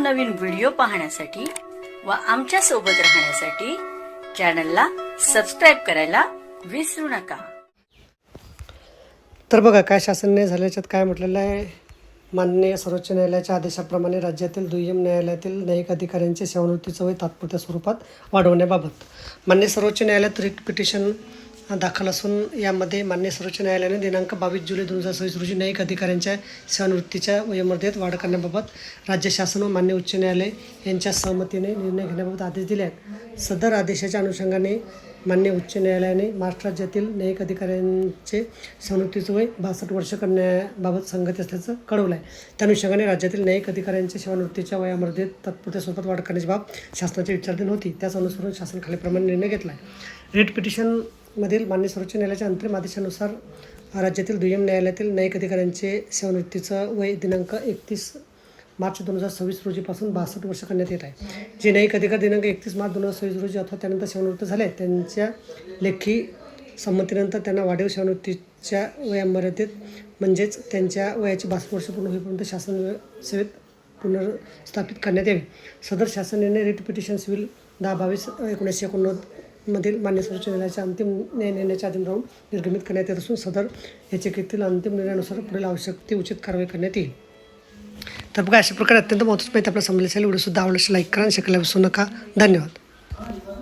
नवनवीन व्हिडिओ पाहण्यासाठी व आमच्या सोबत राहण्यासाठी चॅनलला सबस्क्राईब करायला विसरू नका। तर बघा काय शासनाने झाल्याच्यात काय म्हटलेलं आहे। माननीय सर्वोच्च न्यायालयाच्या आदेशाप्रमाणे राज्यातील दुय्यम न्यायालयातील न्यायिक अधिकाऱ्यांचे सेवानिवृत्तीचं वय तात्पुरत्या स्वरूपात वाढवण्याबाबत माननीय सर्वोच्च न्यायालयात रिट पिटिशन दाखल असून यामध्ये माननीय सर्वोच्च न्यायालयाने दिनांक 22 जुलै 2026 रोजी न्यायिक अधिकाऱ्यांच्या सेवानिवृत्तीच्या वयोमर्यादेत वाढ करण्याबाबत राज्य शासन व मान्य उच्च न्यायालय यांच्या सहमतीने निर्णय घेण्याबाबत आदेश दिले आहेत। सदर आदेशाच्या अनुषंगाने मान्य उच्च न्यायालयाने महाराष्ट्र राज्यातील न्यायिक अधिकाऱ्यांचे सेवानिवृत्तीचं वय 62 वर्ष करण्याबाबत संगती असल्याचं कळवलं आहे। त्या अनुषंगाने राज्यातील न्यायिक अधिकाऱ्यांच्या सेवानिवृत्तीच्या वयामर्यादेत तात्पुरत्या स्वरूपात वाढ करण्याची बाब शासनाच्या विचाराधीन होती। त्याच अनुसरून शासन खालीलप्रमाणे निर्णय घेतला आहे। रिट पिटिशन मधील मान्य सर्वोच्च न्यायालयाच्या अंतरिम आदेशानुसार राज्यातील दुय्यम न्यायालयातील न्यायिक अधिकाऱ्यांचे सेवानिवृत्तीचं वय दिनांक 31 मार्च 2026 रोजीपासून 62 वर्ष करण्यात येत आहे। जे न्यायिक अधिकारी दिनांक 31 मार्च 2026 रोजी अथवा त्यानंतर सेवानिवृत्त झाले त्यांच्या लेखी संमतीनंतर त्यांना वाढीव सेवानिवृत्तीच्या वयामर्यादेत म्हणजेच त्यांच्या वयाची 62 वर्ष पूर्ण होईपर्यंत शासन सेवेत पुनर्स्थापित करण्यात यावे। सदर शासन निर्णय रिट पिटिशन सिव्हिल 10/22/1989 मधील मान्य सर्वोच्च न्यायालयाच्या अंतिम न्याय निर्णयाच्या अधीन राहून निर्गमित करण्यात येत असून सदर याचिकेतील अंतिम निर्णयानुसार पुढील आवश्यक ती उचित कारवाई करण्यात येईल। तर बघा अशा प्रकारे अत्यंत महत्त्वाची माहिती आपल्याला समजली असेल। व्हिडिओसुद्धा आवडल्यास लाईक करा आणि शेअर करायला विसरू नका। धन्यवाद।